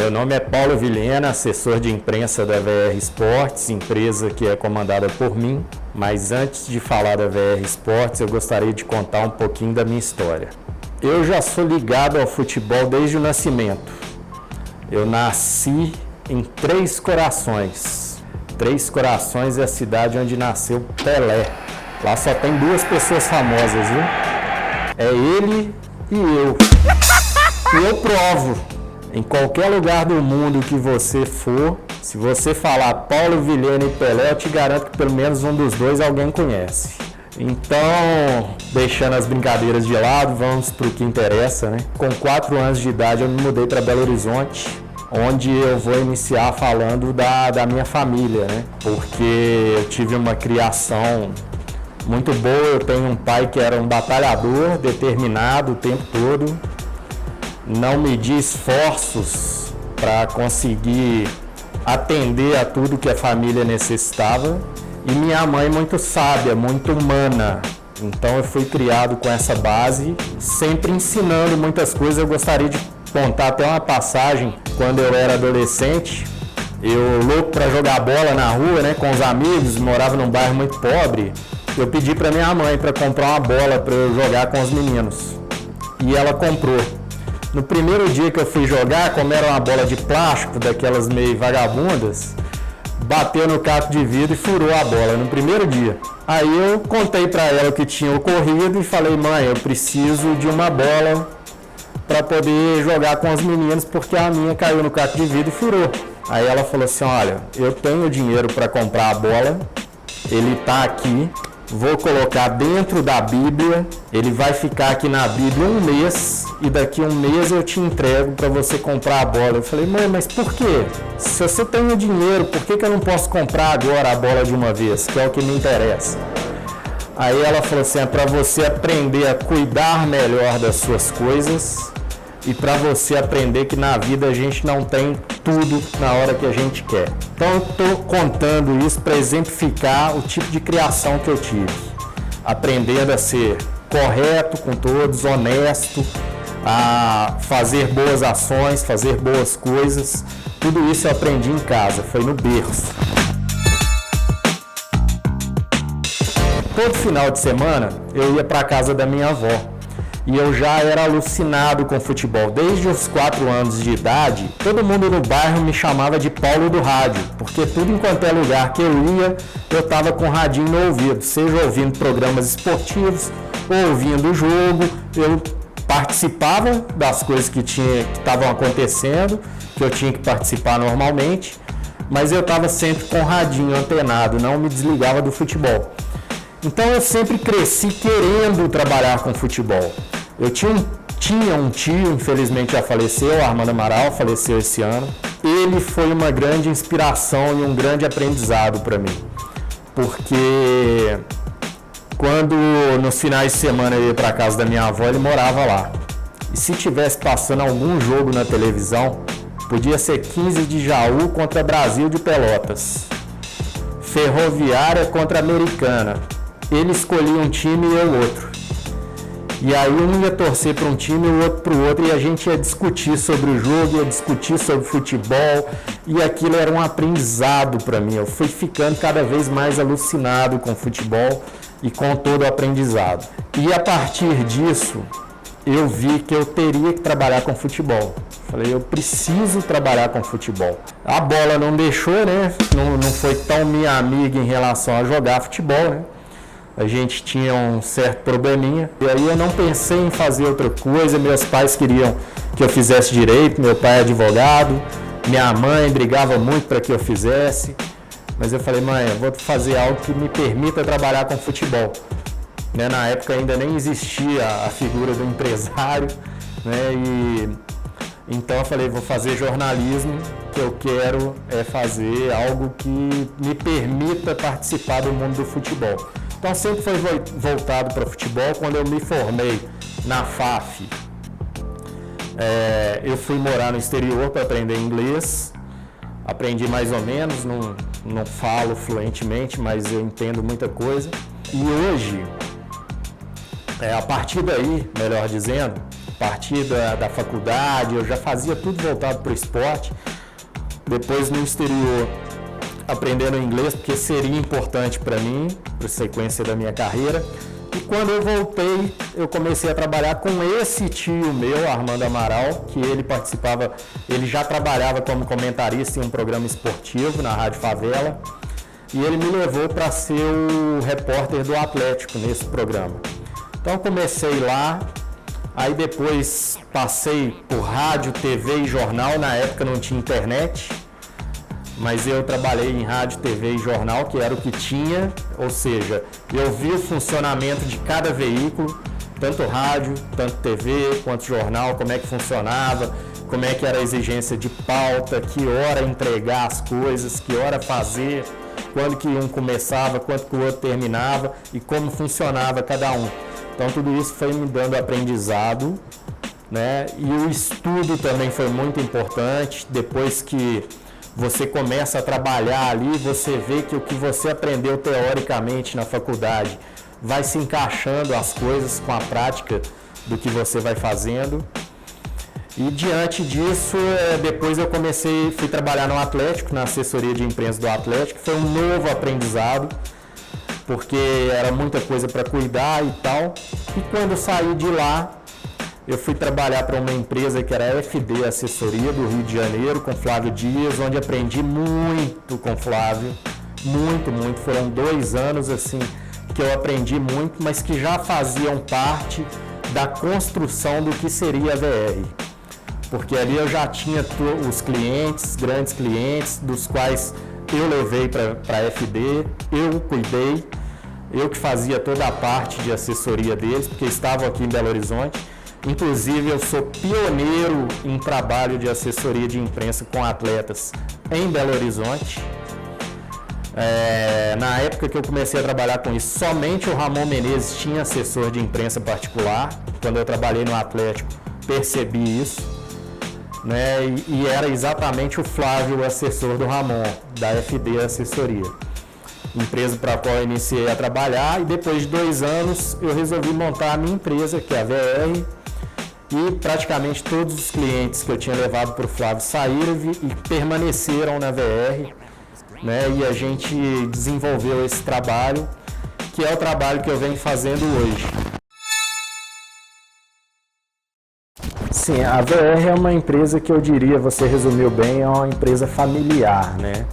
Meu nome é Paulo Vilhena, assessor de imprensa da VR Esportes, empresa que é comandada por mim. Mas antes de falar da VR Esportes, eu gostaria de contar um pouquinho da minha história. Eu já sou ligado ao futebol desde o nascimento. Eu nasci em Três Corações. Três Corações é a cidade onde nasceu Pelé. Lá só tem duas pessoas famosas, viu? É ele e eu. E eu provo. Em qualquer lugar do mundo que você for, se você falar Paulo Vilhena e Pelé, eu te garanto que pelo menos um dos dois alguém conhece. Então, deixando as brincadeiras de lado, vamos para o que interessa, né? Com 4 anos de idade eu me mudei para Belo Horizonte, onde eu vou iniciar falando da minha família, né? Porque eu tive uma criação muito boa, eu tenho um pai que era um batalhador, determinado o tempo todo, não media esforços para conseguir atender a tudo que a família necessitava, e minha mãe muito sábia, muito humana. Então eu fui criado com essa base, sempre ensinando muitas coisas. Eu gostaria de contar até uma passagem. Quando eu era adolescente, eu louco para jogar bola na rua, né, com os amigos, morava num bairro muito pobre. Eu pedi para minha mãe para comprar uma bola para eu jogar com os meninos, e ela comprou. No primeiro dia que eu fui jogar, como era uma bola de plástico, daquelas meio vagabundas, bateu no caco de vidro e furou a bola no primeiro dia. Aí eu contei para ela o que tinha ocorrido e falei: mãe, eu preciso de uma bola para poder jogar com os meninos, porque a minha caiu no caco de vidro e furou. Aí ela falou assim: olha, eu tenho dinheiro para comprar a bola, ele tá aqui, vou colocar dentro da Bíblia, ele vai ficar aqui na Bíblia 1 mês, e daqui 1 mês eu te entrego para você comprar a bola. Eu falei: mãe, mas por quê? Se você tem o dinheiro, por que eu não posso comprar agora a bola de uma vez, que é o que me interessa? Aí ela falou assim: é para você aprender a cuidar melhor das suas coisas, e para você aprender que na vida a gente não tem tudo na hora que a gente quer. Então eu estou contando isso para exemplificar o tipo de criação que eu tive. Aprendendo a ser correto com todos, honesto, a fazer boas ações, fazer boas coisas. Tudo isso eu aprendi em casa, foi no berço. Todo final de semana eu ia para a casa da minha avó. E eu já era alucinado com futebol. Desde os 4 anos de idade, todo mundo no bairro me chamava de Paulo do Rádio, porque tudo enquanto é lugar que eu ia, eu estava com o radinho no ouvido, seja ouvindo programas esportivos ou ouvindo o jogo. Eu participava das coisas que estavam acontecendo, que eu tinha que participar normalmente, mas eu estava sempre com o radinho antenado, não me desligava do futebol. Então eu sempre cresci querendo trabalhar com futebol. Eu tinha um tio, infelizmente já faleceu, Armando Amaral, faleceu esse ano. Ele foi uma grande inspiração e um grande aprendizado para mim. Porque quando nos finais de semana eu ia para a casa da minha avó, ele morava lá. E se tivesse passando algum jogo na televisão, podia ser 15 de Jaú contra Brasil de Pelotas, Ferroviária contra Americana. Ele escolhia um time e eu outro. E aí um ia torcer para um time e o outro para o outro, e a gente ia discutir sobre o jogo, ia discutir sobre futebol, e aquilo era um aprendizado para mim. Eu fui ficando cada vez mais alucinado com futebol e com todo o aprendizado. E a partir disso, eu vi que eu teria que trabalhar com futebol. Falei: eu preciso trabalhar com futebol. A bola não deixou, né? Não foi tão minha amiga em relação a jogar futebol, né? A gente tinha um certo probleminha, e aí eu não pensei em fazer outra coisa. Meus pais queriam que eu fizesse direito, meu pai é advogado, minha mãe brigava muito para que eu fizesse, mas eu falei: mãe, eu vou fazer algo que me permita trabalhar com futebol. Né? Na época ainda nem existia a figura do empresário, né? E então eu falei: vou fazer jornalismo, que eu quero fazer algo que me permita participar do mundo do futebol. Então sempre foi voltado para futebol. Quando eu me formei na FAF, eu fui morar no exterior para aprender inglês. Aprendi mais ou menos, não falo fluentemente, mas eu entendo muita coisa. E hoje, a partir daí, melhor dizendo, a A partir da faculdade, eu já fazia tudo voltado para o esporte. Depois, no exterior, aprendendo inglês, porque seria importante para mim, para a sequência da minha carreira. E quando eu voltei, eu comecei a trabalhar com esse tio meu, Armando Amaral, que ele já trabalhava como comentarista em um programa esportivo na Rádio Favela, e ele me levou para ser o repórter do Atlético nesse programa. Então comecei lá, aí depois passei por rádio, TV e jornal, na época não tinha internet, mas eu trabalhei em rádio, TV e jornal, que era o que tinha, ou seja, eu vi o funcionamento de cada veículo, tanto rádio, tanto TV, quanto jornal, como é que funcionava, como é que era a exigência de pauta, que hora entregar as coisas, que hora fazer, quando que um começava, quando que o outro terminava e como funcionava cada um. Então tudo isso foi me dando aprendizado, né? E o estudo também foi muito importante. Depois que você começa a trabalhar ali, você vê que o que você aprendeu teoricamente na faculdade vai se encaixando as coisas com a prática do que você vai fazendo. E diante disso, depois eu fui trabalhar no Atlético, na assessoria de imprensa do Atlético. Foi um novo aprendizado, porque era muita coisa para cuidar e tal. E quando eu saí de lá, eu fui trabalhar para uma empresa que era a FD Assessoria do Rio de Janeiro, com Flávio Dias, onde aprendi muito com Flávio, muito. Foram 2 anos assim que eu aprendi muito, mas que já faziam parte da construção do que seria a VR. Porque ali eu já tinha os clientes, grandes clientes, dos quais eu levei para a FD, eu cuidei, eu que fazia toda a parte de assessoria deles, porque estavam aqui em Belo Horizonte. Inclusive, eu sou pioneiro em trabalho de assessoria de imprensa com atletas em Belo Horizonte. Na época que eu comecei a trabalhar com isso, somente o Ramon Menezes tinha assessor de imprensa particular. Quando eu trabalhei no Atlético, percebi isso, né? E era exatamente o Flávio, o assessor do Ramon, da FD Assessoria. Empresa para a qual eu iniciei a trabalhar, e depois de 2 anos eu resolvi montar a minha empresa, que é a VR, e praticamente todos os clientes que eu tinha levado para o Flávio saíram e permaneceram na VR, né? E a gente desenvolveu esse trabalho, que é o trabalho que eu venho fazendo hoje. Sim, a VR é uma empresa que eu diria, você resumiu bem, é uma empresa familiar, né?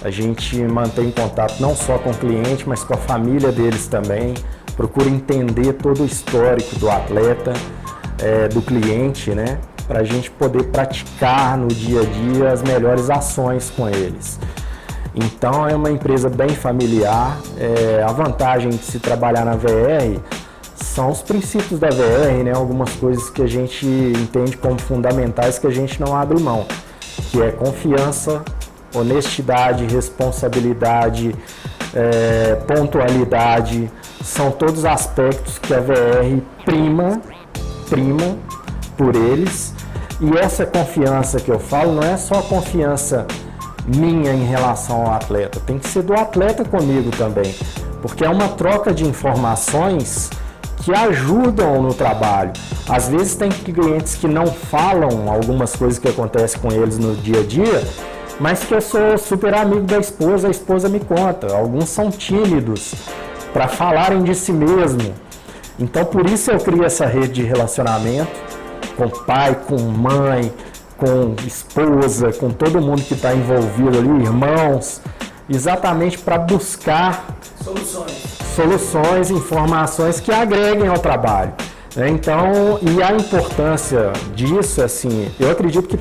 A gente mantém contato não só com o cliente, mas com a família deles também, procura entender todo o histórico do atleta, do cliente, né? Para a gente poder praticar no dia a dia as melhores ações com eles. Então é uma empresa bem familiar. A vantagem de se trabalhar na VR são os princípios da VR, né? Algumas coisas que a gente entende como fundamentais que a gente não abre mão, que é confiança, honestidade, responsabilidade, pontualidade, são todos aspectos que a VR prima por eles. E essa confiança que eu falo não é só confiança minha em relação ao atleta, tem que ser do atleta comigo também, porque é uma troca de informações que ajudam no trabalho. Às vezes tem clientes que não falam algumas coisas que acontecem com eles no dia a dia, mas que eu sou super amigo da esposa, a esposa me conta. Alguns são tímidos para falarem de si mesmo. Então por isso eu crio essa rede de relacionamento com pai, com mãe, com esposa, com todo mundo que está envolvido ali, irmãos, exatamente para buscar soluções, informações que agreguem ao trabalho. Então, e a importância disso, assim, eu acredito que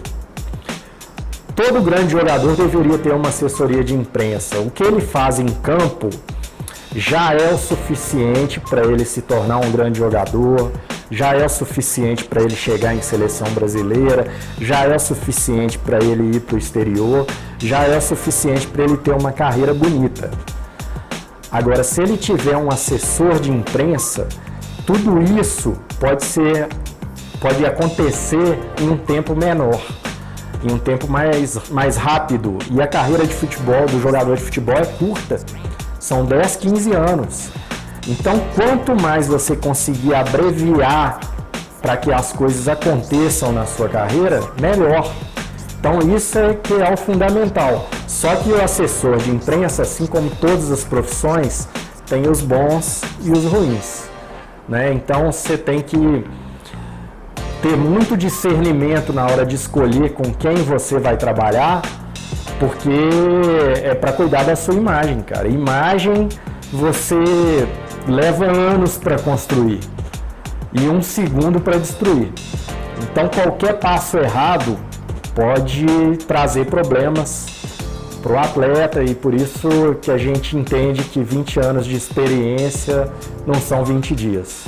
todo grande jogador deveria ter uma assessoria de imprensa. O que ele faz em campo já é o suficiente para ele se tornar um grande jogador, já é o suficiente para ele chegar em seleção brasileira, já é o suficiente para ele ir para o exterior, já é o suficiente para ele ter uma carreira bonita. Agora, se ele tiver um assessor de imprensa, tudo isso pode acontecer em um tempo menor, em um tempo mais rápido. E a carreira de futebol, do jogador de futebol, é curta, são 10, 15 anos. Então, quanto mais você conseguir abreviar para que as coisas aconteçam na sua carreira, melhor. Então isso é que é o fundamental. Só que o assessor de imprensa, assim como todas as profissões, tem os bons e os ruins, né? Então você tem que ter muito discernimento na hora de escolher com quem você vai trabalhar, porque é para cuidar da sua imagem, cara. Imagem você leva anos para construir e 1 segundo para destruir. Então qualquer passo errado pode trazer problemas para o atleta, e por isso que a gente entende que 20 anos de experiência não são 20 dias.